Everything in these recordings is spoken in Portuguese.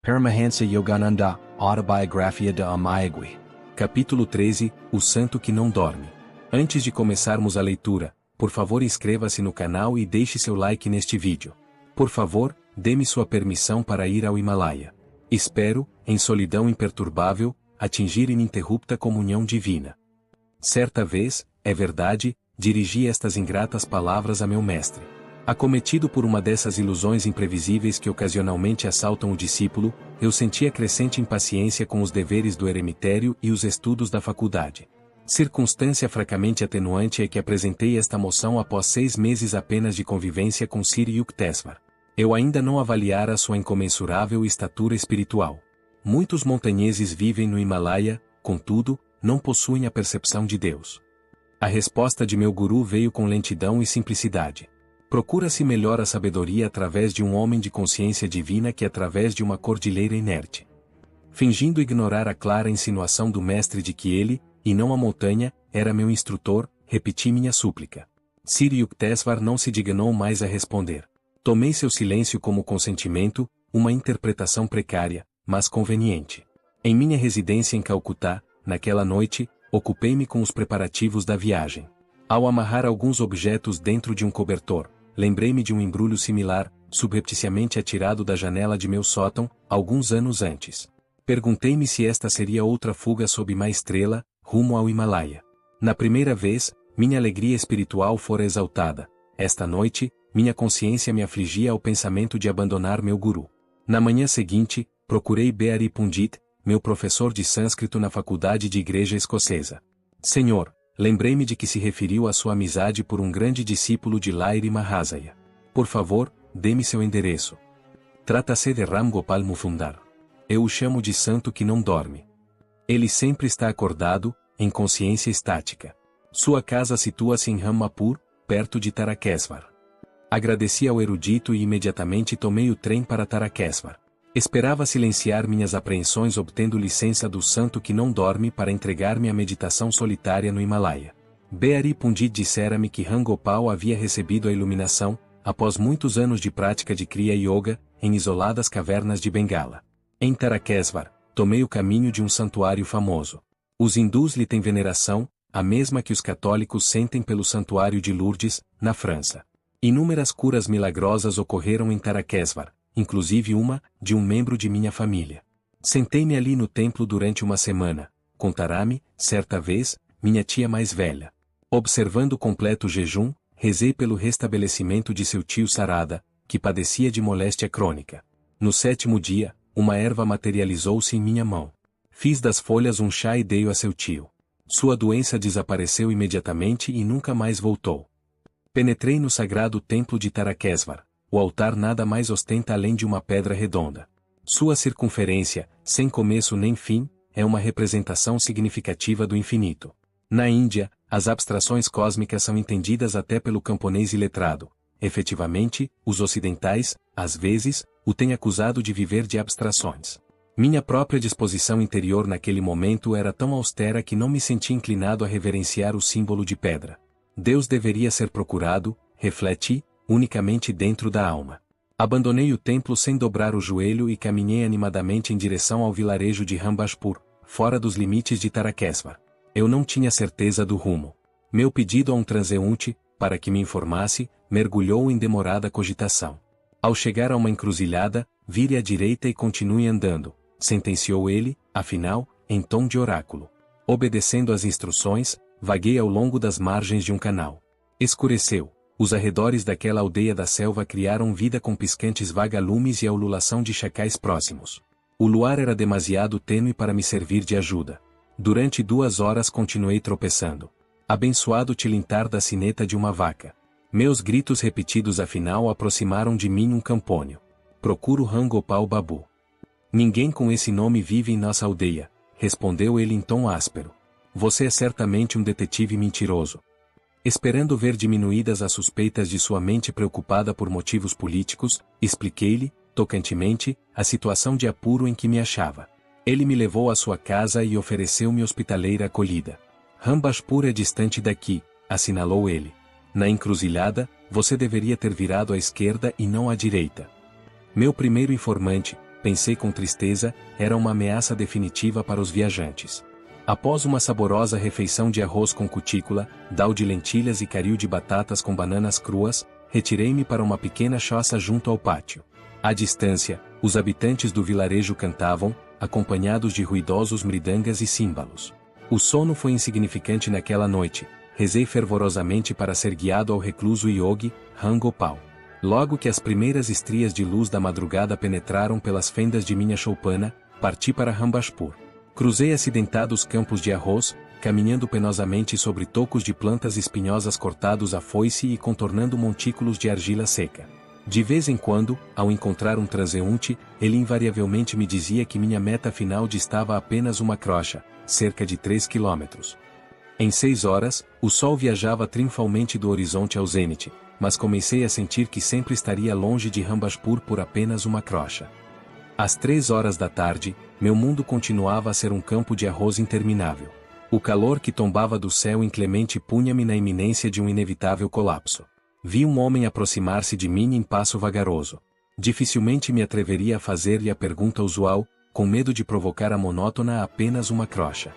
Paramahansa Yogananda, Autobiografia de Amayagui. Capítulo 13, O Santo que não dorme. Antes de começarmos a leitura, por favor inscreva-se no canal e deixe seu like neste vídeo. Por favor, dê-me sua permissão para ir ao Himalaia. Espero, em solidão imperturbável, atingir ininterrupta comunhão divina. Certa vez, é verdade, dirigi estas ingratas palavras a meu mestre. Acometido por uma dessas ilusões imprevisíveis que ocasionalmente assaltam o discípulo, eu sentia crescente impaciência com os deveres do eremitério e os estudos da faculdade. Circunstância fracamente atenuante é que apresentei esta moção após 6 meses apenas de convivência com Sri Yukteswar. Eu ainda não avaliara sua incomensurável estatura espiritual. Muitos montanheses vivem no Himalaia, contudo, não possuem a percepção de Deus. A resposta de meu guru veio com lentidão e simplicidade. Procura-se melhor a sabedoria através de um homem de consciência divina que através de uma cordilheira inerte. Fingindo ignorar a clara insinuação do mestre de que ele, e não a montanha, era meu instrutor, repeti minha súplica. Sri Yukteswar não se dignou mais a responder. Tomei seu silêncio como consentimento, uma interpretação precária, mas conveniente. Em minha residência em Calcutá, naquela noite, ocupei-me com os preparativos da viagem. Ao amarrar alguns objetos dentro de um cobertor, lembrei-me de um embrulho similar, subrepticiamente atirado da janela de meu sótão, alguns anos antes. Perguntei-me se esta seria outra fuga sob má estrela, rumo ao Himalaia. Na primeira vez, minha alegria espiritual fora exaltada. Esta noite, minha consciência me afligia ao pensamento de abandonar meu guru. Na manhã seguinte, procurei Behari Pundit, meu professor de sânscrito na faculdade de igreja escocesa. Senhor, lembrei-me de que se referiu à sua amizade por um grande discípulo de Lahiri Mahasaya. Por favor, dê-me seu endereço. Trata-se de Ram Gopal Mufundar. Eu o chamo de santo que não dorme. Ele sempre está acordado, em consciência estática. Sua casa situa-se em Rampur, perto de Tarakeswar. Agradeci ao erudito e imediatamente tomei o trem para Tarakeswar. Esperava silenciar minhas apreensões obtendo licença do santo que não dorme para entregar-me à meditação solitária no Himalaia. Behari Pundit dissera-me que Ram Gopal havia recebido a iluminação, após muitos anos de prática de Kriya Yoga, em isoladas cavernas de Bengala. Em Tarakeswar, tomei o caminho de um santuário famoso. Os hindus lhe têm veneração, a mesma que os católicos sentem pelo santuário de Lourdes, na França. Inúmeras curas milagrosas ocorreram em Tarakeswar, inclusive uma, de um membro de minha família. Sentei-me ali no templo durante uma semana, contará-me, certa vez, minha tia mais velha. Observando o completo jejum, rezei pelo restabelecimento de seu tio Sarada, que padecia de moléstia crônica. No 7º dia, uma erva materializou-se em minha mão. Fiz das folhas um chá e dei-o a seu tio. Sua doença desapareceu imediatamente e nunca mais voltou. Penetrei no sagrado templo de Tarakeswar. O altar nada mais ostenta além de uma pedra redonda. Sua circunferência, sem começo nem fim, é uma representação significativa do infinito. Na Índia, as abstrações cósmicas são entendidas até pelo camponês iletrado. Efetivamente, os ocidentais, às vezes, o têm acusado de viver de abstrações. Minha própria disposição interior naquele momento era tão austera que não me senti inclinado a reverenciar o símbolo de pedra. Deus deveria ser procurado, refleti, unicamente dentro da alma. Abandonei o templo sem dobrar o joelho e caminhei animadamente em direção ao vilarejo de Rambashpur, fora dos limites de Tarakeswar. Eu não tinha certeza do rumo. Meu pedido a um transeunte, para que me informasse, mergulhou em demorada cogitação. Ao chegar a uma encruzilhada, vire à direita e continue andando, sentenciou ele, afinal, em tom de oráculo. Obedecendo às instruções, vaguei ao longo das margens de um canal. Escureceu. Os arredores daquela aldeia da selva criaram vida com piscantes vagalumes e a ululação de chacais próximos. O luar era demasiado tênue para me servir de ajuda. Durante 2 horas continuei tropeçando. Abençoado tilintar da sineta de uma vaca. Meus gritos repetidos afinal aproximaram de mim um campônio. Procuro Ram Gopal Babu. Ninguém com esse nome vive em nossa aldeia, respondeu ele em tom áspero. Você é certamente um detetive mentiroso. Esperando ver diminuídas as suspeitas de sua mente preocupada por motivos políticos, expliquei-lhe, tocantemente, a situação de apuro em que me achava. Ele me levou à sua casa e ofereceu-me hospitaleira acolhida. Rambashpur é distante daqui, assinalou ele. Na encruzilhada, você deveria ter virado à esquerda e não à direita. Meu primeiro informante, pensei com tristeza, era uma ameaça definitiva para os viajantes. Após uma saborosa refeição de arroz com cutícula, dal de lentilhas e caril de batatas com bananas cruas, retirei-me para uma pequena choça junto ao pátio. À distância, os habitantes do vilarejo cantavam, acompanhados de ruidosos mridangas e símbalos. O sono foi insignificante naquela noite. Rezei fervorosamente para ser guiado ao recluso yogi, Rangopal. Logo que as primeiras estrias de luz da madrugada penetraram pelas fendas de minha choupana, parti para Rambashpur. Cruzei acidentados campos de arroz, caminhando penosamente sobre tocos de plantas espinhosas cortados à foice e contornando montículos de argila seca. De vez em quando, ao encontrar um transeunte, ele invariavelmente me dizia que minha meta final distava a apenas uma crocha, cerca de 3 quilômetros. Em 6 horas, o sol viajava triunfalmente do horizonte ao zênite, mas comecei a sentir que sempre estaria longe de Rambashpur por apenas uma crocha. Às 3 horas da tarde, meu mundo continuava a ser um campo de arroz interminável. O calor que tombava do céu inclemente punha-me na iminência de um inevitável colapso. Vi um homem aproximar-se de mim em passo vagaroso. Dificilmente me atreveria a fazer-lhe a pergunta usual, com medo de provocar a monótona apenas uma crocha.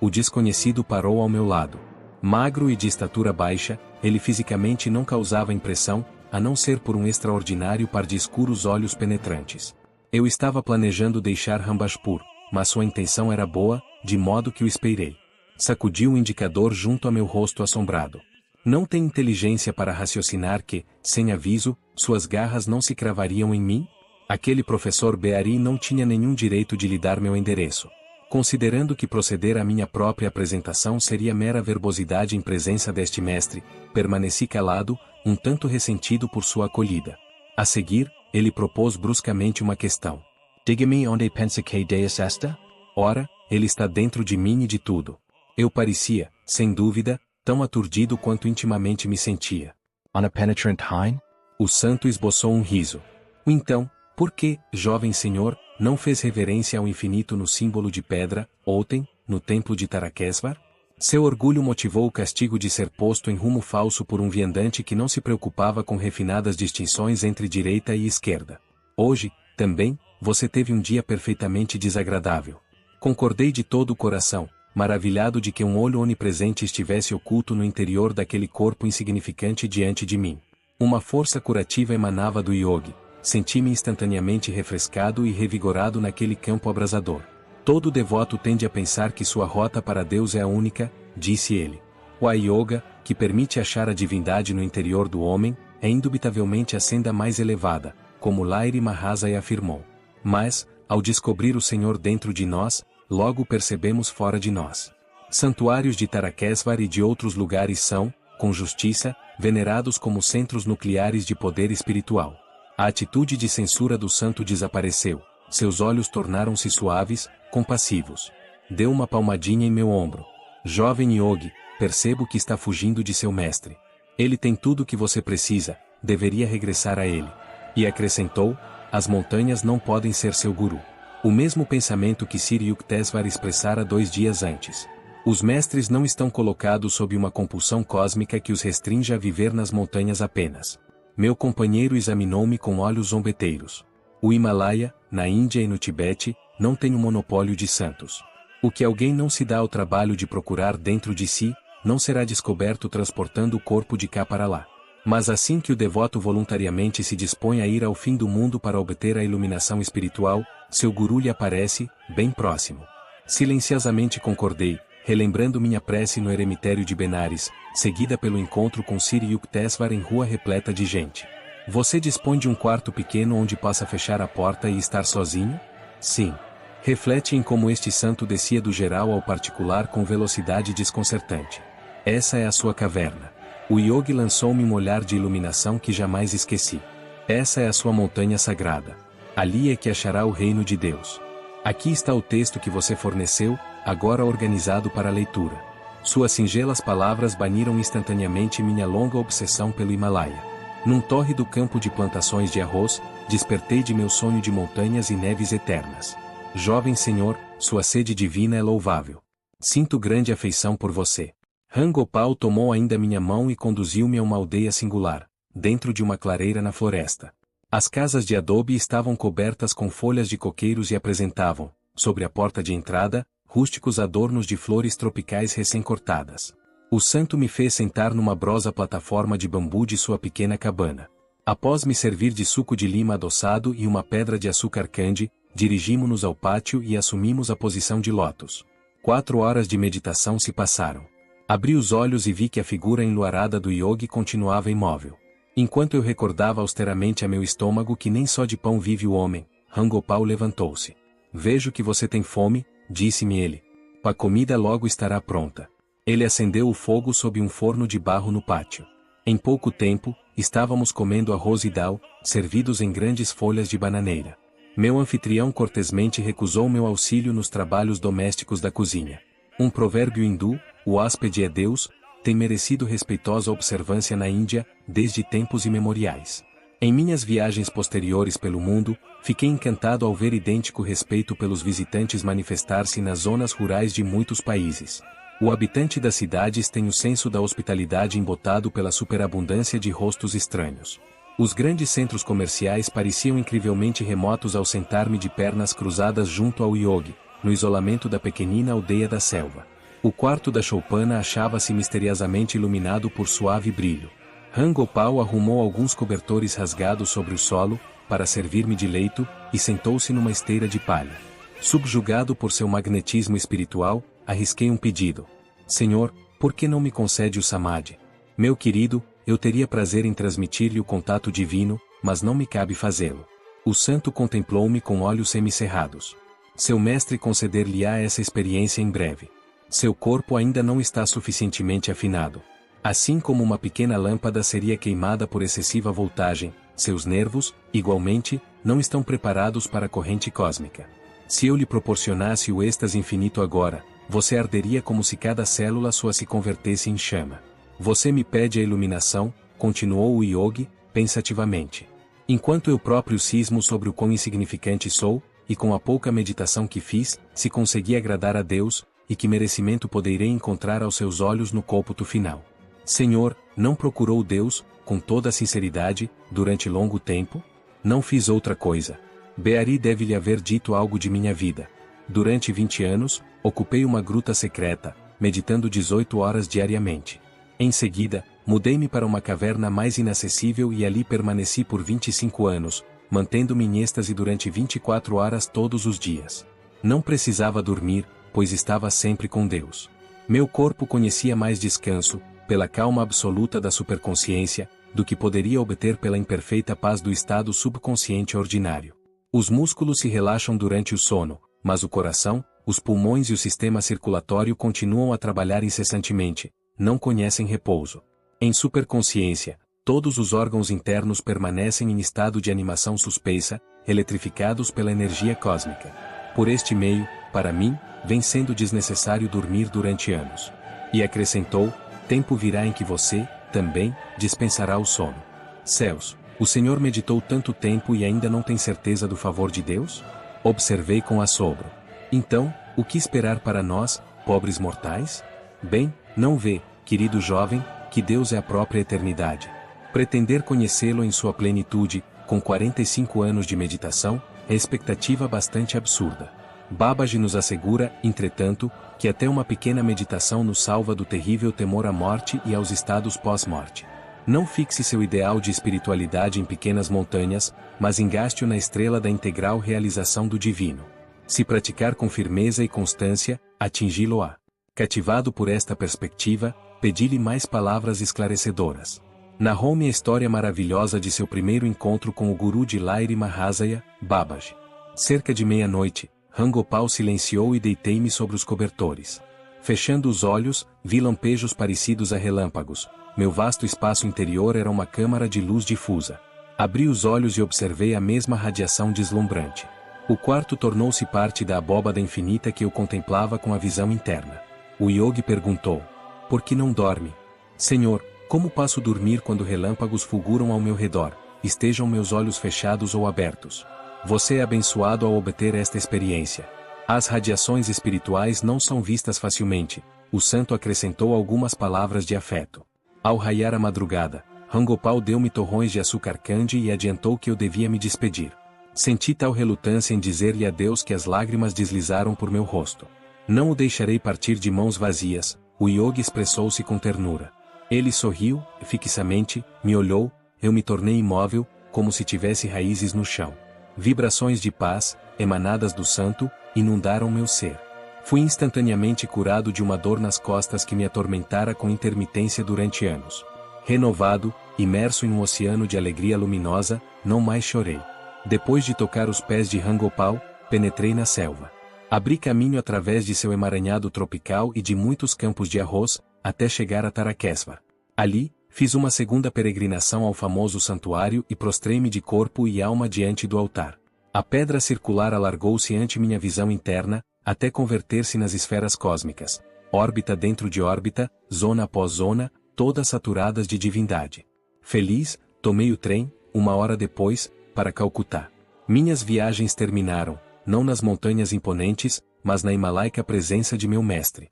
O desconhecido parou ao meu lado. Magro e de estatura baixa, ele fisicamente não causava impressão, a não ser por um extraordinário par de escuros olhos penetrantes. Eu estava planejando deixar Rambashpur, mas sua intenção era boa, de modo que o esperei. Sacudi o indicador junto a meu rosto assombrado. Não tem inteligência para raciocinar que, sem aviso, suas garras não se cravariam em mim? Aquele professor Beari não tinha nenhum direito de lhe dar meu endereço. Considerando que proceder à minha própria apresentação seria mera verbosidade em presença deste mestre, permaneci calado, um tanto ressentido por sua acolhida. A seguir, ele propôs bruscamente uma questão. Diga-me onde pensa que Deus está? Ora, ele está dentro de mim e de tudo. Eu parecia, sem dúvida, tão aturdido quanto intimamente me sentia. On a penetrant hein? O santo esboçou um riso. Então, por que, jovem senhor, não fez reverência ao infinito no símbolo de pedra, ontem, no templo de Tarakesvar? Seu orgulho motivou o castigo de ser posto em rumo falso por um viandante que não se preocupava com refinadas distinções entre direita e esquerda. Hoje, também, você teve um dia perfeitamente desagradável. Concordei de todo o coração, maravilhado de que um olho onipresente estivesse oculto no interior daquele corpo insignificante diante de mim. Uma força curativa emanava do yogi. Senti-me instantaneamente refrescado e revigorado naquele campo abrasador. Todo devoto tende a pensar que sua rota para Deus é a única, disse ele. O yoga, que permite achar a divindade no interior do homem, é indubitavelmente a senda mais elevada, como Lairi Mahasaya afirmou. Mas, ao descobrir o Senhor dentro de nós, logo o percebemos fora de nós. Santuários de Tarakesvar e de outros lugares são, com justiça, venerados como centros nucleares de poder espiritual. A atitude de censura do santo desapareceu, seus olhos tornaram-se suaves, compassivos. Deu uma palmadinha em meu ombro. Jovem yogi, percebo que está fugindo de seu mestre. Ele tem tudo o que você precisa, deveria regressar a ele. E acrescentou, as montanhas não podem ser seu guru. O mesmo pensamento que Sri Yukteswar expressara 2 dias antes. Os mestres não estão colocados sob uma compulsão cósmica que os restringe a viver nas montanhas apenas. Meu companheiro examinou-me com olhos zombeteiros. O Himalaia, na Índia e no Tibete, não tem um monopólio de santos. O que alguém não se dá ao trabalho de procurar dentro de si, não será descoberto transportando o corpo de cá para lá. Mas assim que o devoto voluntariamente se dispõe a ir ao fim do mundo para obter a iluminação espiritual, seu guru lhe aparece, bem próximo. Silenciosamente concordei, relembrando minha prece no eremitério de Benares, seguida pelo encontro com Sri Yukteswar em rua repleta de gente. Você dispõe de um quarto pequeno onde possa fechar a porta e estar sozinho? Sim. Reflete em como este santo descia do geral ao particular com velocidade desconcertante. Essa é a sua caverna. O yogi lançou-me um olhar de iluminação que jamais esqueci. Essa é a sua montanha sagrada. Ali é que achará o reino de Deus. Aqui está o texto que você forneceu, agora organizado para a leitura. Suas singelas palavras baniram instantaneamente minha longa obsessão pelo Himalaia. Num tórrido campo de plantações de arroz, despertei de meu sonho de montanhas e neves eternas. Jovem senhor, sua sede divina é louvável. Sinto grande afeição por você. Rangopal tomou ainda minha mão e conduziu-me a uma aldeia singular, dentro de uma clareira na floresta. As casas de adobe estavam cobertas com folhas de coqueiros e apresentavam, sobre a porta de entrada, rústicos adornos de flores tropicais recém-cortadas. O santo me fez sentar numa brosa plataforma de bambu de sua pequena cabana. Após me servir de suco de lima adoçado e uma pedra de açúcar candy, dirigimos-nos ao pátio e assumimos a posição de lótus. 4 horas de meditação se passaram. Abri os olhos e vi que a figura enluarada do yogi continuava imóvel. Enquanto eu recordava austeramente a meu estômago que nem só de pão vive o homem, Rangopal levantou-se. Vejo que você tem fome, disse-me ele. A comida logo estará pronta. Ele acendeu o fogo sob um forno de barro no pátio. Em pouco tempo, estávamos comendo arroz e dal, servidos em grandes folhas de bananeira. Meu anfitrião cortesmente recusou meu auxílio nos trabalhos domésticos da cozinha. Um provérbio hindu, o hóspede é Deus, tem merecido respeitosa observância na Índia, desde tempos imemoriais. Em minhas viagens posteriores pelo mundo, fiquei encantado ao ver idêntico respeito pelos visitantes manifestar-se nas zonas rurais de muitos países. O habitante das cidades tem o senso da hospitalidade embotado pela superabundância de rostos estranhos. Os grandes centros comerciais pareciam incrivelmente remotos ao sentar-me de pernas cruzadas junto ao yogi, no isolamento da pequenina aldeia da selva. O quarto da choupana achava-se misteriosamente iluminado por suave brilho. Rangopal arrumou alguns cobertores rasgados sobre o solo, para servir-me de leito, e sentou-se numa esteira de palha. Subjugado por seu magnetismo espiritual, arrisquei um pedido. Senhor, por que não me concede o samadhi? Meu querido, eu teria prazer em transmitir-lhe o contato divino, mas não me cabe fazê-lo. O santo contemplou-me com olhos semicerrados. Seu mestre conceder-lhe-á essa experiência em breve. Seu corpo ainda não está suficientemente afinado. Assim como uma pequena lâmpada seria queimada por excessiva voltagem, seus nervos, igualmente, não estão preparados para a corrente cósmica. Se eu lhe proporcionasse o êxtase infinito agora, você arderia como se cada célula sua se convertesse em chama. Você me pede a iluminação, continuou o yogi, pensativamente. Enquanto eu próprio cismo sobre o quão insignificante sou, e com a pouca meditação que fiz, se consegui agradar a Deus, e que merecimento poderei encontrar aos seus olhos no cômputo final. Senhor, não procurou Deus, com toda a sinceridade, durante longo tempo? Não fiz outra coisa. Beari deve lhe haver dito algo de minha vida. Durante 20 anos, ocupei uma gruta secreta, meditando 18 horas diariamente. Em seguida, mudei-me para uma caverna mais inacessível e ali permaneci por 25 anos, mantendo-me em êxtase durante 24 horas todos os dias. Não precisava dormir, pois estava sempre com Deus. Meu corpo conhecia mais descanso, pela calma absoluta da superconsciência, do que poderia obter pela imperfeita paz do estado subconsciente ordinário. Os músculos se relaxam durante o sono, mas o coração, os pulmões e o sistema circulatório continuam a trabalhar incessantemente, não conhecem repouso. Em superconsciência, todos os órgãos internos permanecem em estado de animação suspensa, eletrificados pela energia cósmica. Por este meio, para mim, vem sendo desnecessário dormir durante anos. E acrescentou, tempo virá em que você, também, dispensará o sono. Céus, o Senhor meditou tanto tempo e ainda não tem certeza do favor de Deus? Observei com assombro. Então, o que esperar para nós, pobres mortais? Bem, não vê, querido jovem, que Deus é a própria eternidade. Pretender conhecê-lo em sua plenitude, com 45 anos de meditação, é expectativa bastante absurda. Babaji nos assegura, entretanto, que até uma pequena meditação nos salva do terrível temor à morte e aos estados pós-morte. Não fixe seu ideal de espiritualidade em pequenas montanhas, mas engaste-o na estrela da integral realização do divino. Se praticar com firmeza e constância, atingi-lo-á. Cativado por esta perspectiva, pedi-lhe mais palavras esclarecedoras. Narrou-me a história maravilhosa de seu primeiro encontro com o guru de Lairi Mahasaya, Babaji. Cerca de meia-noite, Rangopal silenciou e deitei-me sobre os cobertores. Fechando os olhos, vi lampejos parecidos a relâmpagos. Meu vasto espaço interior era uma câmara de luz difusa. Abri os olhos e observei a mesma radiação deslumbrante. O quarto tornou-se parte da abóbada infinita que eu contemplava com a visão interna. O yogi perguntou: por que não dorme? Senhor, como posso dormir quando relâmpagos fulguram ao meu redor, estejam meus olhos fechados ou abertos? Você é abençoado ao obter esta experiência. As radiações espirituais não são vistas facilmente. O santo acrescentou algumas palavras de afeto. Ao raiar a madrugada, Rangopal deu-me torrões de açúcar candy e adiantou que eu devia me despedir. Senti tal relutância em dizer-lhe adeus que as lágrimas deslizaram por meu rosto. Não o deixarei partir de mãos vazias, o yogi expressou-se com ternura. Ele sorriu, fixamente, me olhou, eu me tornei imóvel, como se tivesse raízes no chão. Vibrações de paz, emanadas do santo, inundaram meu ser. Fui instantaneamente curado de uma dor nas costas que me atormentara com intermitência durante anos. Renovado, imerso em um oceano de alegria luminosa, não mais chorei. Depois de tocar os pés de Rangopal, penetrei na selva. Abri caminho através de seu emaranhado tropical e de muitos campos de arroz, até chegar a Taraquesva. Ali, fiz uma segunda peregrinação ao famoso santuário e prostrei-me de corpo e alma diante do altar. A pedra circular alargou-se ante minha visão interna, até converter-se nas esferas cósmicas, órbita dentro de órbita, zona após zona, todas saturadas de divindade. Feliz, tomei o trem, 1 hora depois, para Calcutá. Minhas viagens terminaram, não nas montanhas imponentes, mas na himalaica presença de meu mestre.